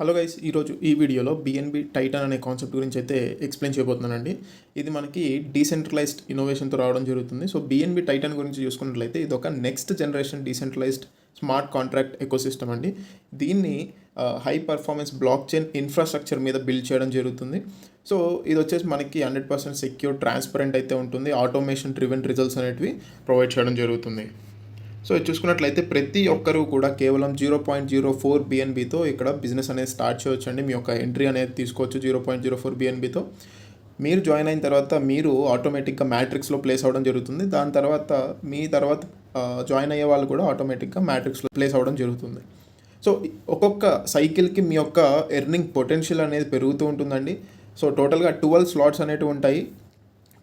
Hello guys, ఈరోజు ఈ వీడియోలో బిఎన్బి టైటాన్ అనే కాన్సెప్ట్ గురించి అయితే ఎక్స్ప్లెయిన్ చేయబోతున్నానండి. ఇది మనకి డీసెంట్రలైజ్డ్ ఇన్నోవేషన్తో రావడం జరుగుతుంది. సో బిఎన్బి టైటాన్ గురించి చూసుకున్నట్లయితే ఇది ఒక next generation decentralised smart contract ecosystem అండి. దీన్ని high performance block chain infrastructure మీద బిల్డ్ చేయడం జరుగుతుంది. సో ఇది వచ్చేసి మనకి 100% సెక్యూర్, ట్రాన్స్పరెంట్ అయితే ఉంటుంది. ఆటోమేషన్ డ్రివెన్ రిజల్ట్స్ అనేటివి ప్రొవైడ్ చేయడం జరుగుతుంది. సో ఇది చూసుకున్నట్లయితే ప్రతి ఒక్కరూ కూడా కేవలం 0.04 బిఎన్బితో ఇక్కడ బిజినెస్ అనేది స్టార్ట్ చేయొచ్చండి. మీ యొక్క ఎంట్రీ అనేది తీసుకోవచ్చు 0.04 బిఎన్బితో. మీరు జాయిన్ అయిన తర్వాత మీరు ఆటోమేటిక్గా మ్యాట్రిక్స్లో ప్లేస్ అవ్వడం జరుగుతుంది. దాని తర్వాత మీ తర్వాత జాయిన్ అయ్యే వాళ్ళు కూడా ఆటోమేటిక్గా మ్యాట్రిక్స్లో ప్లేస్ అవ్వడం జరుగుతుంది. సో ఒక్కొక్క సైకిల్కి మీ యొక్క ఎర్నింగ్ పొటెన్షియల్ అనేది పెరుగుతూ ఉంటుందండి. సో టోటల్గా 12 స్లాట్స్ అనేవి ఉంటాయి.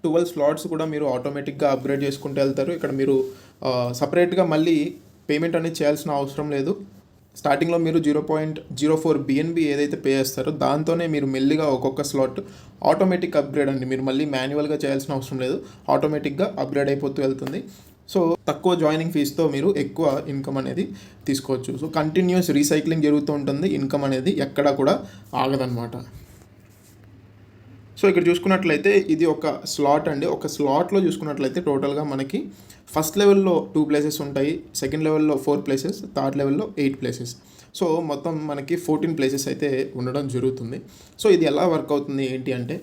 12 స్లాట్స్ కూడా మీరు ఆటోమేటిక్గా అప్గ్రేడ్ చేసుకుంటూ వెళ్తారు. ఇక్కడ మీరు సపరేట్గా మళ్ళీ పేమెంట్ అనేది చేయాల్సిన అవసరం లేదు. స్టార్టింగ్లో మీరు 0.04 బిఎన్బి ఏదైతే పే చేస్తారో దాంతోనే మీరు మెల్లిగా ఒక్కొక్క స్లాట్ ఆటోమేటిక్ అప్గ్రేడ్ అండి. మీరు మళ్ళీ మాన్యువల్గా చేయాల్సిన అవసరం లేదు, ఆటోమేటిక్గా అప్గ్రేడ్ అయిపోతూ వెళ్తుంది. సో తక్కువ జాయినింగ్ ఫీజుతో మీరు ఎక్కువ ఇన్కమ్ అనేది తీసుకోవచ్చు. సో కంటిన్యూస్ రీసైక్లింగ్ జరుగుతూ ఉంటుంది. ఇన్కమ్ అనేది ఎక్కడా కూడా ఆగదన్నమాట. సో ఇక్కడ చూసుకున్నట్లయితే ఇది ఒక స్లాట్ అండి. ఒక స్లాట్లో చూసుకున్నట్లయితే టోటల్గా మనకి ఫస్ట్ లెవెల్లో 2 ప్లేసెస్ ఉంటాయి, సెకండ్ లెవెల్లో 4 ప్లేసెస్, థర్డ్ లెవెల్లో 8 ప్లేసెస్. సో మొత్తం మనకి 14 ప్లేసెస్ అయితే ఉండడం జరుగుతుంది. సో ఇది ఎలా వర్క్ అవుతుంది ఏంటి అంటే,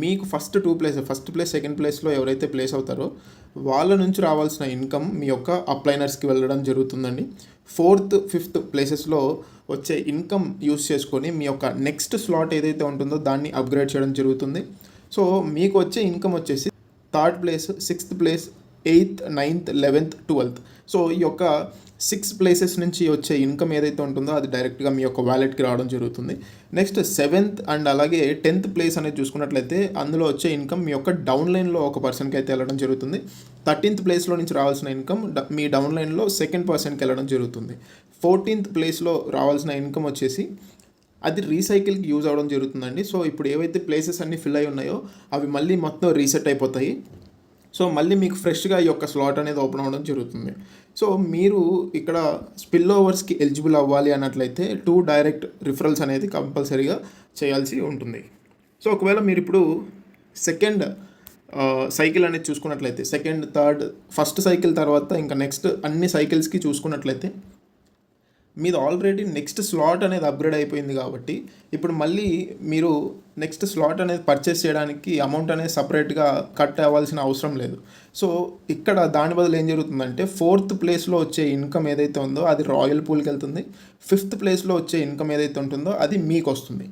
మీకు ఫస్ట్ ప్లేస్ సెకండ్ ప్లేస్లో ఎవరైతే ప్లేస్ అవుతారో వాళ్ళ నుంచి రావాల్సిన ఇన్కమ్ మీ యొక్క అప్లైనర్స్కి వెళ్ళడం జరుగుతుందండి. 4th, 5th ప్లేసెస్లో వచ్చే ఇన్కమ్ యూస్ చేసుకొని మీ యొక్క నెక్స్ట్ స్లాట్ ఏదైతే ఉంటుందో దాన్ని అప్గ్రేడ్ చేయడం జరుగుతుంది. సో మీకు వచ్చే ఇన్కమ్ వచ్చేసి 3rd place, 6th place, 8th, 9th, 11th, 12th. So ఈ యొక్క 6 ప్లేసెస్ నుంచి వచ్చే ఇన్కమ్ ఏదైతే ఉంటుందో అది డైరెక్ట్గా మీ యొక్క వ్యాలెట్కి రావడం జరుగుతుంది. నెక్స్ట్ 7th అండ్ అలాగే 10th ప్లేస్ అనేది చూసుకున్నట్లయితే అందులో వచ్చే ఇన్కమ్ మీ యొక్క డౌన్లైన్లో ఒక పర్సన్కి అయితే వెళ్ళడం జరుగుతుంది. 13th ప్లేస్లో నుంచి రావాల్సిన ఇన్కమ్ మీ డౌన్లైన్లో సెకండ్ పర్సన్కి వెళ్ళడం జరుగుతుంది. 14th ప్లేస్లో రావాల్సిన ఇన్కమ్ వచ్చేసి అది రీసైకిల్కి యూజ్ అవ్వడం జరుగుతుందండి. సో ఇప్పుడు ఏవైతే ప్లేసెస్ అన్నీ ఫిల్ అయి ఉన్నాయో అవి మళ్ళీ మొత్తం రీసెట్ అయిపోతాయి. సో మళ్ళీ మీకు ఫ్రెష్గా ఈ యొక్క స్లాట్ అనేది ఓపెన్ అవ్వడం జరుగుతుంది. సో మీరు ఇక్కడ స్పిల్ ఓవర్స్కి ఎలిజిబుల్ అవ్వాలి అన్నట్లయితే 2 డైరెక్ట్ రిఫరల్స్ అనేది కంపల్సరీగా చేయాల్సి ఉంటుంది. సో ఒకవేళ మీరు ఇప్పుడు సెకండ్ సైకిల్ అనేది చూసుకున్నట్లయితే, సెకండ్, థర్డ్, ఫస్ట్ సైకిల్ తర్వాత ఇంకా నెక్స్ట్ అన్ని సైకిల్స్కి చూసుకున్నట్లయితే మీది ఆల్రెడీ నెక్స్ట్ స్లాట్ అనేది అప్గ్రేడ్ అయిపోయింది కాబట్టి ఇప్పుడు మళ్ళీ మీరు నెక్స్ట్ స్లాట్ అనేది పర్చేస్ చేయడానికి అమౌంట్ అనేది సపరేట్గా కట్ అవ్వాల్సిన అవసరం లేదు. సో ఇక్కడ దాని బదులు ఏం జరుగుతుందంటే 4th ప్లేస్లో వచ్చే ఇన్కమ్ ఏదైతే ఉందో అది రాయల్ పూల్కి వెళ్తుంది. 5th ప్లేస్లో వచ్చే ఇన్కమ్ ఏదైతే ఉంటుందో అది మీకు వస్తుంది.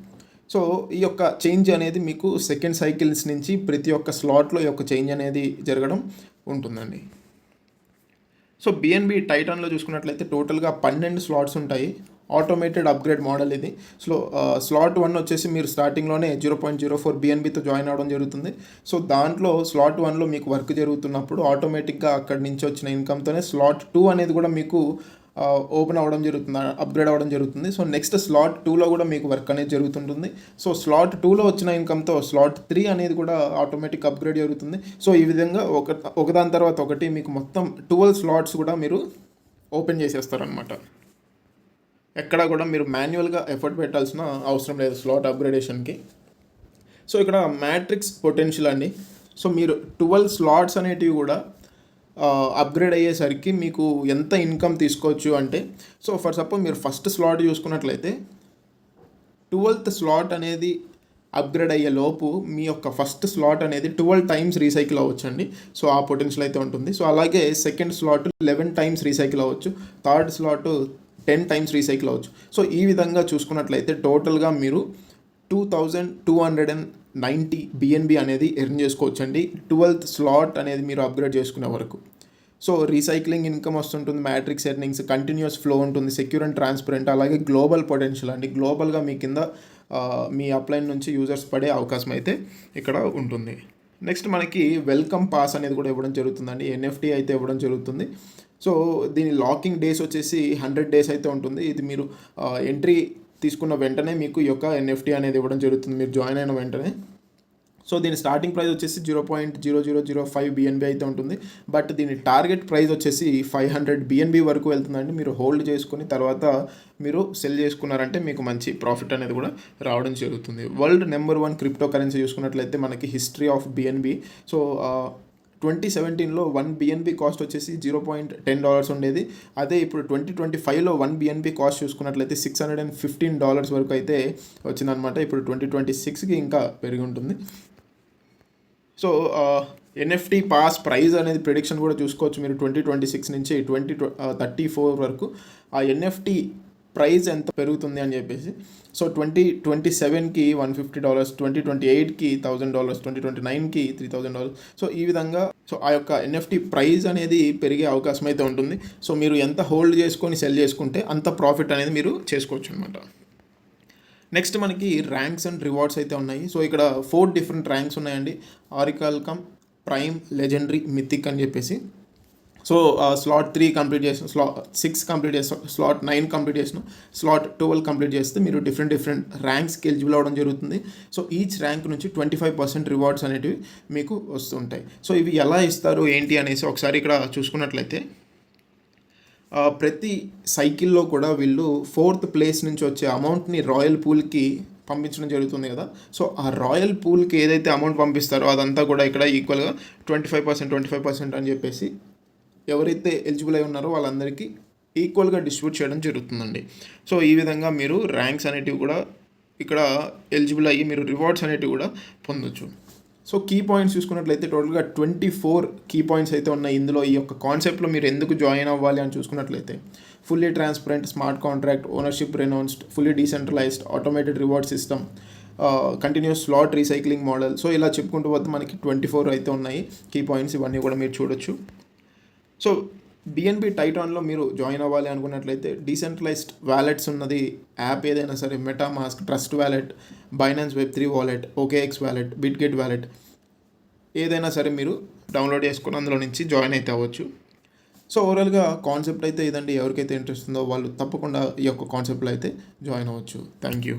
సో ఈ యొక్క చేంజ్ అనేది మీకు సెకండ్ సైకిల్స్ నుంచి ప్రతి ఒక్క స్లాట్లో ఈ యొక్క చేంజ్ అనేది జరగడం ఉంటుందండి. సో బిఎన్బి టైటాన్లో చూసుకున్నట్లయితే టోటల్గా 12 స్లాట్స్ ఉంటాయి. ఆటోమేటెడ్ అప్గ్రేడ్ మోడల్ ఇది. స్లాట్ 1 వచ్చేసి మీరు స్టార్టింగ్లోనే 0.04 బిఎన్బితో జాయిన్ అవ్వడం జరుగుతుంది. సో దాంట్లో స్లాట్ 1లో మీకు వర్క్ జరుగుతున్నప్పుడు ఆటోమేటిక్గా అక్కడి నుంచి వచ్చిన ఇన్కమ్తోనే స్లాట్ 2 అనేది కూడా మీకు ఓపెన్ అవ్వడం జరుగుతుంది, అప్గ్రేడ్ అవ్వడం జరుగుతుంది. సో నెక్స్ట్ స్లాట్ 2లో కూడా మీకు వర్క్ అనేది జరుగుతుంటుంది. సో స్లాట్ 2లో వచ్చిన ఇన్కమ్తో స్లాట్ 3 అనేది కూడా ఆటోమేటిక్ అప్గ్రేడ్ జరుగుతుంది. సో ఈ విధంగా ఒకదాని తర్వాత ఒకటి మీకు మొత్తం 12 స్లాట్స్ కూడా మీరు ఓపెన్ చేసేస్తారనమాట. ఎక్కడా కూడా మీరు మాన్యువల్గా ఎఫర్ట్ పెట్టాల్సిన అవసరం లేదు స్లాట్ అప్గ్రేడేషన్కి. సో ఇక్కడ మ్యాట్రిక్స్ పొటెన్షియల్ అండి. సో మీరు 12 స్లాట్స్ అనేటివి కూడా అప్గ్రేడ్ అయ్యేసరికి మీకు ఎంత ఇన్కమ్ తీసుకోవచ్చు అంటే, సో ఫర్ సపోజ్ మీరు ఫస్ట్ స్లాట్ చూసుకున్నట్లయితే 12th స్లాట్ అనేది అప్గ్రేడ్ అయ్యే లోపు మీ యొక్క ఫస్ట్ స్లాట్ అనేది 12 టైమ్స్ రీసైకిల్ అవ్వచ్చండి. సో ఆ పొటెన్షియల్ అయితే ఉంటుంది. సో అలాగే సెకండ్ స్లాట్ 11 టైమ్స్ రీసైకిల్ అవ్వచ్చు, థర్డ్ స్లాట్ 10 టైమ్స్ రీసైకిల్ అవ్వచ్చు. సో ఈ విధంగా చూసుకున్నట్లయితే టోటల్గా మీరు 2290 బిఎన్బి అనేది ఎర్న్ చేసుకోవచ్చండి 12th స్లాట్ అనేది మీరు అప్గ్రేడ్ చేసుకునే వరకు. సో రీసైక్లింగ్ ఇన్కమ్ వస్తుంటుంది, మ్యాట్రిక్స్ ఎర్నింగ్స్, కంటిన్యూస్ ఫ్లో ఉంటుంది, సెక్యూర్ అండ్ ట్రాన్స్పరెంట్, అలాగే గ్లోబల్ పొటెన్షియల్ అండి. గ్లోబల్గా మీ కింద మీ అప్లైన్ నుంచి యూజర్స్ పడే అవకాశం అయితే ఇక్కడ ఉంటుంది. నెక్స్ట్ మనకి వెల్కమ్ పాస్ అనేది కూడా ఇవ్వడం జరుగుతుందండి. ఎన్ఎఫ్టీ అయితే ఇవ్వడం జరుగుతుంది. సో దీని లాకింగ్ డేస్ వచ్చేసి 100 డేస్ అయితే ఉంటుంది. ఇది మీరు ఎంట్రీ తీసుకున్న వెంటనే మీకు ఈ యొక్క ఎన్ఎఫ్టీ అనేది ఇవ్వడం జరుగుతుంది మీరు జాయిన్ అయిన వెంటనే. సో దీని స్టార్టింగ్ ప్రైస్ వచ్చేసి 0.0005 బిఎన్బి అయితే ఉంటుంది. బట్ దీని టార్గెట్ ప్రైస్ వచ్చేసి 500 బిఎన్బి వరకు వెళ్తుందండి. మీరు హోల్డ్ చేసుకుని తర్వాత మీరు సెల్ చేసుకున్నారంటే మీకు మంచి ప్రాఫిట్ అనేది కూడా రావడం జరుగుతుంది. వరల్డ్ నెంబర్ 1 క్రిప్టో కరెన్సీ చూసుకున్నట్లయితే మనకి హిస్టరీ ఆఫ్ బిఎన్బి. సో 2017లో 1 బిఎన్బి కాస్ట్ వచ్చేసి $0.10 ఉండేది. అదే ఇప్పుడు 2025లో 1 బిఎన్బి కాస్ట్ చూసుకున్నట్లయితే $615 వరకు అయితే వచ్చిందనమాట. ఇప్పుడు 2026కి ఇంకా పెరిగి ఉంటుంది. సో ఎన్ఎఫ్టీ పాస్ ప్రైస్ అనేది ప్రిడిక్షన్ కూడా చూసుకోవచ్చు మీరు 2026 నుంచి 2034 వరకు ఆ ఎన్ఎఫ్టీ ప్రైస్ ఎంత పెరుగుతుంది అని చెప్పేసి. సో 2027కి $150, 2028కి $1000, 2029కి $3000. సో ఈ విధంగా సో ఆ యొక్క ఎన్ఎఫ్టీ ప్రైస్ అనేది పెరిగే అవకాశం అయితే ఉంటుంది. సో మీరు ఎంత హోల్డ్ చేసుకొని సెల్ చేసుకుంటే అంత ప్రాఫిట్ అనేది మీరు చేసుకోవచ్చు అనమాట. నెక్స్ట్ మనకి ర్యాంక్స్ అండ్ రివార్డ్స్ అయితే ఉన్నాయి. సో ఇక్కడ 4 డిఫరెంట్ ర్యాంక్స్ ఉన్నాయండి. ఆరికల్ కమ్, ప్రైమ్, లెజెండరీ, మిథిక్ అని చెప్పేసి. సో స్లాట్ 3 కంప్లీట్ చేసిన, స్లాట్ 6 కంప్లీట్ చేస్తాం, స్లాట్ 9 కంప్లీట్ చేసిన, స్లాట్ 12 కంప్లీట్ చేస్తే మీరు డిఫరెంట్ ర్యాంక్స్కి ఎలిజిబుల్ అవ్వడం జరుగుతుంది. సో ఈచ్ ర్యాంక్ నుంచి 25% రివార్డ్స్ అనేటివి మీకు వస్తుంటాయి. సో ఇవి ఎలా ఇస్తారు ఏంటి అనేసి ఒకసారి ఇక్కడ చూసుకున్నట్లయితే ప్రతి సైకిల్లో కూడా వీళ్ళు 4th ప్లేస్ నుంచి వచ్చే అమౌంట్ని రాయల్ పూల్కి పంపించడం జరుగుతుంది కదా. సో ఆ రాయల్ పూల్కి ఏదైతే అమౌంట్ పంపిస్తారో అదంతా కూడా ఇక్కడ ఈక్వల్గా 25% అని చెప్పేసి ఎవరైతే ఎలిజిబుల్ అయి ఉన్నారో వాళ్ళందరికీ ఈక్వల్గా డిస్ట్రిబ్యూట్ చేయడం జరుగుతుందండి. సో ఈ విధంగా మీరు ర్యాంక్స్ అనేటివి కూడా ఇక్కడ ఎలిజిబుల్ అయ్యి మీరు రివార్డ్స్ అనేటివి కూడా పొందొచ్చు. సో కీ పాయింట్స్ చూసుకున్నట్లయితే టోటల్గా 24 కీ పాయింట్స్ అయితే ఉన్నాయి ఇందులో. ఈ యొక్క కాన్సెప్ట్లో మీరు ఎందుకు జాయిన్ అవ్వాలి అని చూసుకున్నట్లయితే fully transparent, smart contract, ownership రెనౌన్స్డ్, fully decentralised, automated reward system, continuous slot recycling model. So ఇలా చెప్పుకుంటూ పోతే మనకి 24 అయితే ఉన్నాయి కీ పాయింట్స్. ఇవన్నీ కూడా మీరు చూడొచ్చు. సో బిఎన్బి టైటాన్లో మీరు జాయిన్ అవ్వాలి అనుకున్నట్లయితే డీసెంట్రలైజ్డ్ వ్యాలెట్స్ ఉన్నది యాప్ ఏదైనా సరే, MetaMask, Trust wallet, Binance Web3 wallet, OKX wallet, Bitget wallet ఏదైనా సరే మీరు డౌన్లోడ్ చేసుకుని అందులో నుంచి జాయిన్ అయితే అవ్వచ్చు. సో ఓవరాల్గా కాన్సెప్ట్ అయితే ఇదండి. ఎవరికైతే ఇంట్రెస్ట్ ఉందో వాళ్ళు తప్పకుండా ఈ యొక్క కాన్సెప్ట్లో అయితే జాయిన్ అవ్వచ్చు. Thank you.